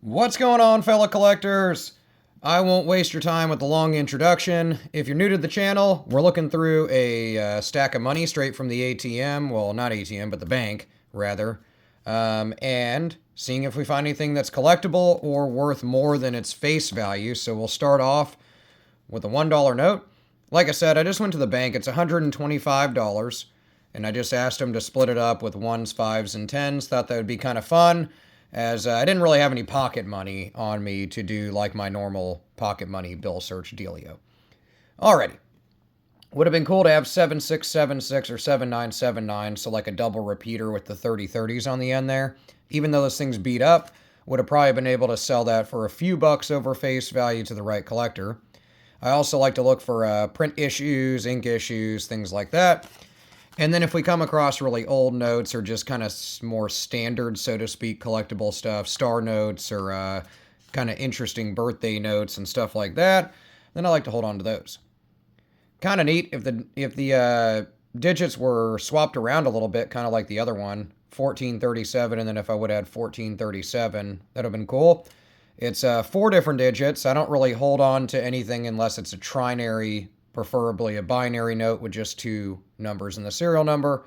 What's going on, fellow collectors? I won't waste your time with the long introduction. If you're new to the channel, we're looking through a stack of money straight from the ATM. Well, not ATM, but the bank, rather. And seeing if we find anything that's collectible or worth more than its face value. So we'll start off with a $1 note. Like I said, I just went to the bank. It's $125. And I just asked them to split it up with 1s, 5s, and 10s. Thought that would be kind of fun, as I didn't really have any pocket money on me to do like my normal pocket money bill search dealio. Alrighty. Would have been cool to have 7676 or 7979, so like a double repeater with the 3030s on the end there. Even though this thing's beat up, would have probably been able to sell that for a few bucks over face value to the right collector. I also like to look for print issues, ink issues, things like that. And then if we come across really old notes or just kind of more standard, so to speak, collectible stuff, star notes or kind of interesting birthday notes and stuff like that, then I like to hold on to those. Kind of neat if the digits were swapped around a little bit, kind of like the other one, 1437, and then if I would add 1437, that would have been cool. It's 4 different digits. I don't really hold on to anything unless it's a trinary, preferably a binary note with just 2 numbers in the serial number.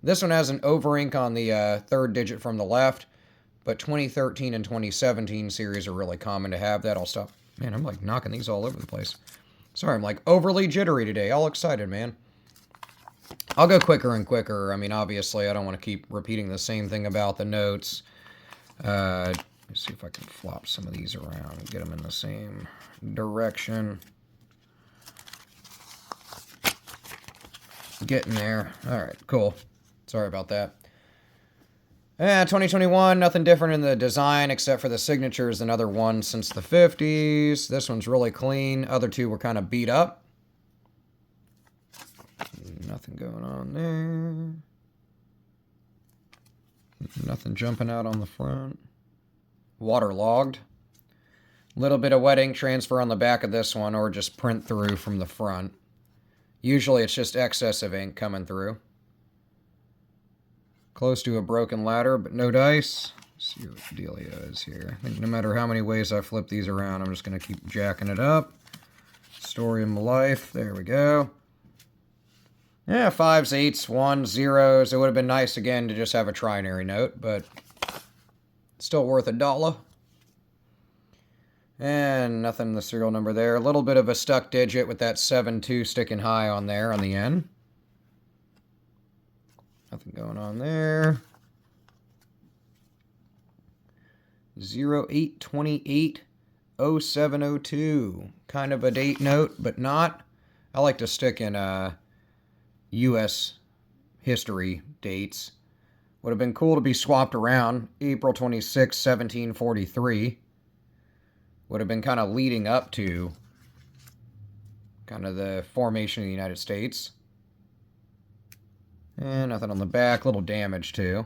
This one has an over ink on the 3rd digit from the left, but 2013 and 2017 series are really common to have that. I'll stop. Man, I'm like knocking these all over the place. Sorry, I'm like overly jittery today. All excited, man. I'll go quicker and quicker. I mean, obviously, I don't want to keep repeating the same thing about the notes. Let's see if I can flop some of these around and get them in the same direction. Getting there. Alright, cool. Sorry about that. 2021, nothing different in the design except for the signatures. Another one since the 50s. This one's really clean. Other two were kind of beat up. Nothing going on there. Nothing jumping out on the front. Waterlogged. Little bit of wet ink transfer on the back of this one, or just print through from the front. Usually it's just excess of ink coming through. Close to a broken ladder, but no dice. Let's see what the dealio is here. I think no matter how many ways I flip these around, I'm just going to keep jacking it up. Story of my life. There we go. Yeah, 5s, 8s, 1s, 0s. It would have been nice, again, to just have a trinary note, but still worth $1. And nothing in the serial number there. A little bit of a stuck digit with that 7-2 sticking high on there on the end. Nothing going on there. 08280702. Kind of a date note, but not. I like to stick in U.S. history dates. Would have been cool to be swapped around. April 26, 1743. Would have been kind of leading up to kind of the formation of the United States. And nothing on the back. Little damage, too.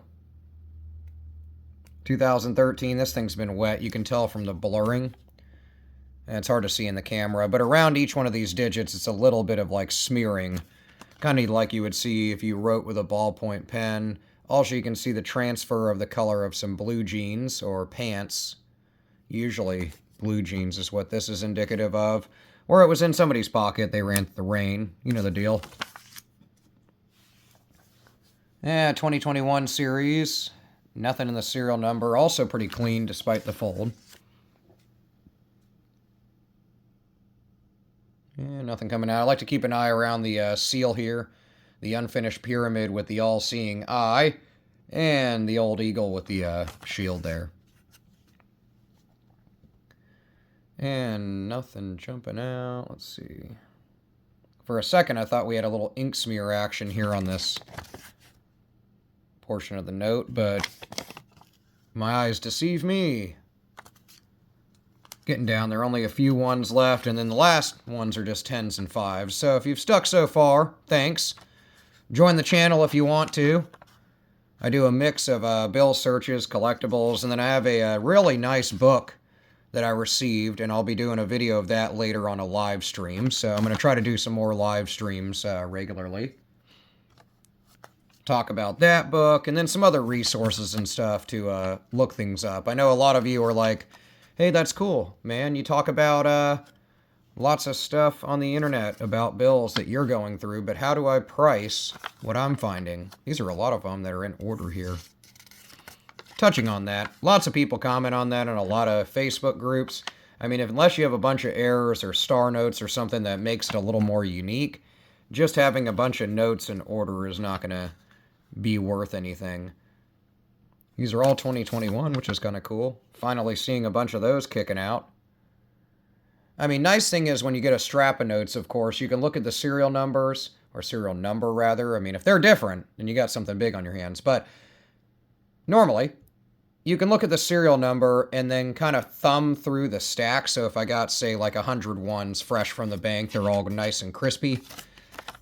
2013. This thing's been wet. You can tell from the blurring. And it's hard to see in the camera. But around each one of these digits, it's a little bit of, like, smearing. Kind of like you would see if you wrote with a ballpoint pen. Also, you can see the transfer of the color of some blue jeans or pants. Usually blue jeans is what this is indicative of. Or it was in somebody's pocket. They ran the rain. You know the deal. 2021 series. Nothing in the serial number. Also pretty clean despite the fold. Nothing coming out. I like to keep an eye around the seal here. The unfinished pyramid with the all-seeing eye. And the old eagle with the shield there. And nothing jumping out. Let's see. For a second, I thought we had a little ink smear action here on this portion of the note, but my eyes deceive me. Getting down there, only a few 1s left, and then the last ones are just 10s and 5s. So if you've stuck so far, thanks. Join the channel if you want to. I do a mix of bill searches, collectibles, and then I have a really nice book that I received, and I'll be doing a video of that later on a live stream. So I'm going to try to do some more live streams regularly. talk about that book, and then some other resources and stuff to look things up. I know a lot of you are like, hey, that's cool, man. You talk about lots of stuff on the internet about bills that you're going through, but how do I price what I'm finding? These are a lot of them that are in order here. Touching on that, lots of people comment on that in a lot of Facebook groups. I mean, unless you have a bunch of errors or star notes or something that makes it a little more unique, just having a bunch of notes in order is not going to be worth anything. These are all 2021, which is kind of cool. Finally seeing a bunch of those kicking out. I mean, nice thing is when you get a strap of notes, of course, you can look at the serial numbers, or serial number rather. I mean, if they're different, then you got something big on your hands. But normally, you can look at the serial number and then kind of thumb through the stack. So if I got, say, like 100 ones fresh from the bank, they're all nice and crispy,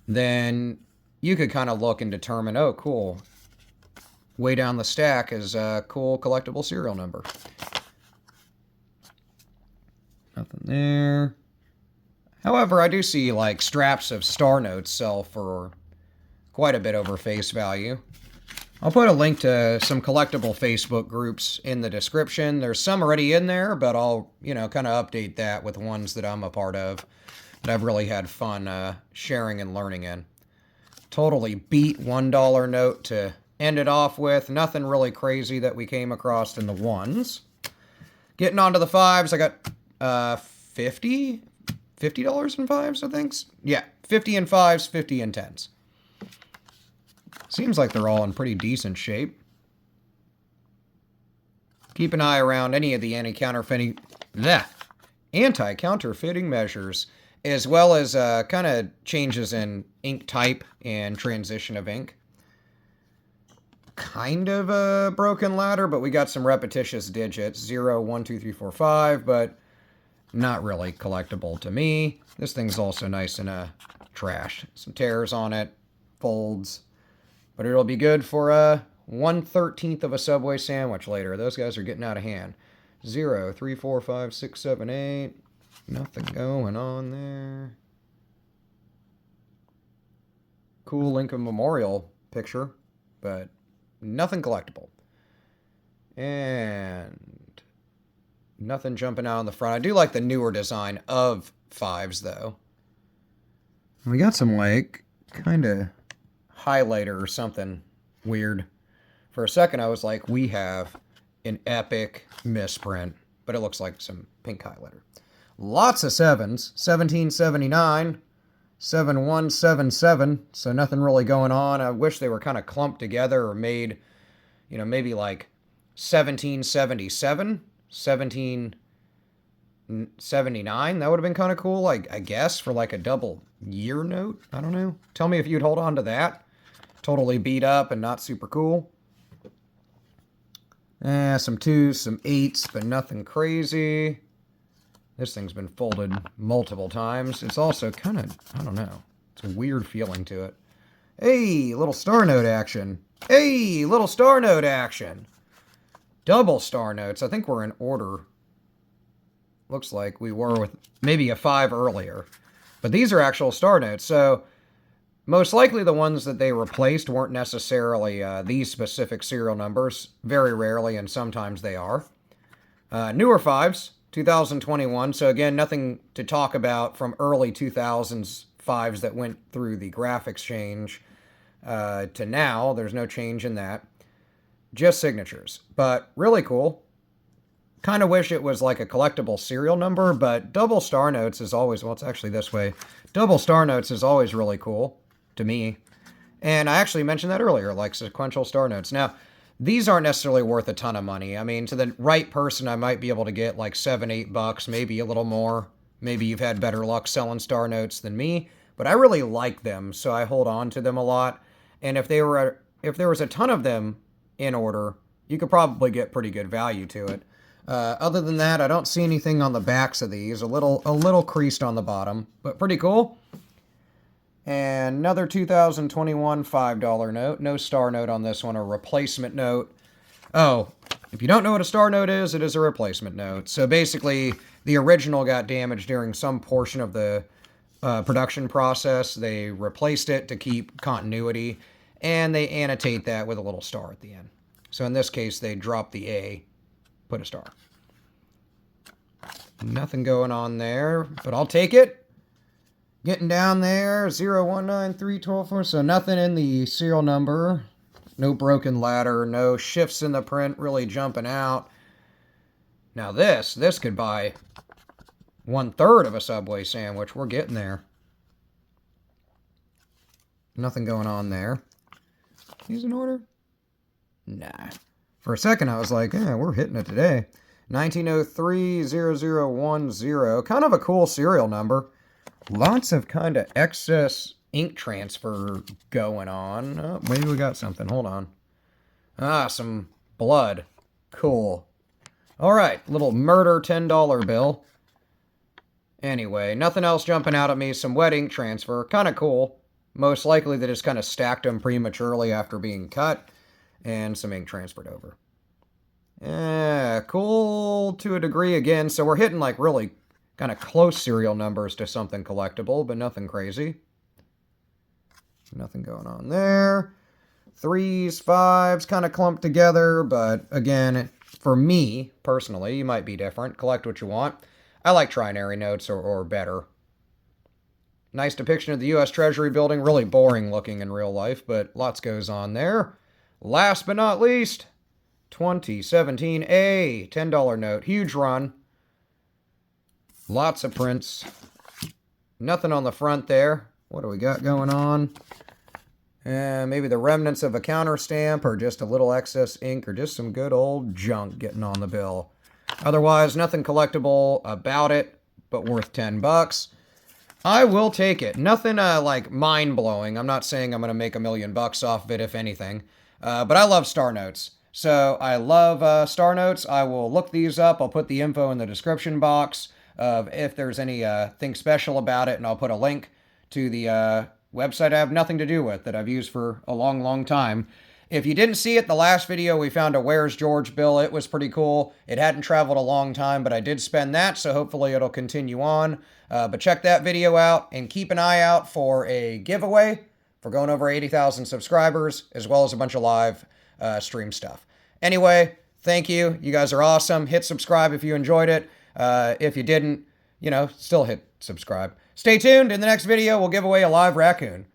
then you could kind of look and determine, oh, cool. Way down the stack is a cool collectible serial number. Nothing there. However, I do see like straps of star notes sell for quite a bit over face value. I'll put a link to some collectible Facebook groups in the description. There's some already in there, but I'll, kind of update that with ones that I'm a part of that I've really had fun sharing and learning in. Totally beat $1 note to end it off with. Nothing really crazy that we came across in the ones. Getting on to the fives, I got $50 in fives, I think. Yeah, 50 in fives, 50 in tens. Seems like they're all in pretty decent shape. Keep an eye around any of the anti-counterfeiting measures, as well as kind of changes in ink type and transition of ink. Kind of a broken ladder, but we got some repetitious digits. 0, 1, 2, 3, 4, 5, but not really collectible to me. This thing's also nice and trashed. Some tears on it, folds. But it'll be good for 1/13 of a Subway sandwich later. Those guys are getting out of hand. 0, 3, 4, 5, 6, 7, 8. Nothing going on there. Cool Lincoln Memorial picture, but nothing collectible. And nothing jumping out on the front. I do like the newer design of fives, though. We got some, like, kind of highlighter or something weird. For a second, I was like, we have an epic misprint, but it looks like some pink highlighter. Lots of sevens. 1779, 7177, so nothing really going on. I wish they were kind of clumped together or made, maybe like 1777, 1779. That would have been kind of cool, I guess, for like a double year note. I don't know. Tell me if you'd hold on to that. Totally beat up and not super cool. Some 2s, some 8s, but nothing crazy. This thing's been folded multiple times. It's also kind of, I don't know. It's a weird feeling to it. Hey, little star note action. Hey, little star note action. Double star notes. I think we're in order. Looks like we were with maybe a 5 earlier. But these are actual star notes. So most likely the ones that they replaced weren't necessarily these specific serial numbers. Very rarely, and sometimes they are. Newer 5s, 2021. So again, nothing to talk about from early 2000s 5s that went through the graphics change to now. There's no change in that. Just signatures. But really cool. Kind of wish it was like a collectible serial number, but double star notes is always, well, it's actually this way. Double star notes is always really cool to me. And I actually mentioned that earlier, like sequential star notes. Now, these aren't necessarily worth a ton of money. I mean, to the right person, I might be able to get like $7, $8, maybe a little more. Maybe you've had better luck selling star notes than me, but I really like them, so I hold on to them a lot. And if there was a ton of them in order, you could probably get pretty good value to it. Other than that, I don't see anything on the backs of these. A little creased on the bottom, but pretty cool. And another 2021 $5 note. No star note on this one, a replacement note. Oh, if you don't know what a star note is, it is a replacement note. So basically, the original got damaged during some portion of the production process. They replaced it to keep continuity. and they annotate that with a little star at the end. So in this case, they drop the A, put a star. Nothing going on there, but I'll take it. Getting down there, 0, 1, 9, 3, 12, 4, so nothing in the serial number. No broken ladder, no shifts in the print really jumping out. Now this could buy 1/3 of a Subway sandwich. We're getting there. Nothing going on there. These in order? Nah. For a second, I was like, yeah, we're hitting it today. 1903-0010. Kind of a cool serial number. Lots of kind of excess ink transfer going on. Oh, maybe we got something. Hold on. Ah, some blood. Cool. All right, little murder $10 bill. Anyway, nothing else jumping out at me. Some wet ink transfer. Kind of cool. Most likely they just kind of stacked them prematurely after being cut. And some ink transferred over. Yeah, cool to a degree again. So we're hitting like really kind of close serial numbers to something collectible, but nothing crazy. Nothing going on there. 3s, 5s kind of clumped together, but again, for me personally, you might be different. Collect what you want. I like trinary notes or better. Nice depiction of the U.S. Treasury building. Really boring looking in real life, but lots goes on there. Last but not least, 2017 A, $10 note. Huge run. Lots of prints. Nothing on the front there. What do we got going on? Maybe the remnants of a counter stamp or just a little excess ink or just some good old junk getting on the bill. Otherwise, nothing collectible about it, but worth 10 bucks. I will take it. Nothing like mind-blowing. I'm not saying I'm going to make $1 million off of it, if anything. But I love star notes. So I love star notes. I will look these up. I'll put the info in the description box of if there's anything special about it, and I'll put a link to the website I have nothing to do with that I've used for a long, long time. If you didn't see it, the last video we found a Where's George bill. It was pretty cool. It hadn't traveled a long time, but I did spend that, so hopefully it'll continue on. But check that video out and keep an eye out for a giveaway for going over 80,000 subscribers, as well as a bunch of live stream stuff. Anyway, thank you. You guys are awesome. Hit subscribe if you enjoyed it. If you didn't, still hit subscribe. Stay tuned. In the next video, we'll give away a live raccoon.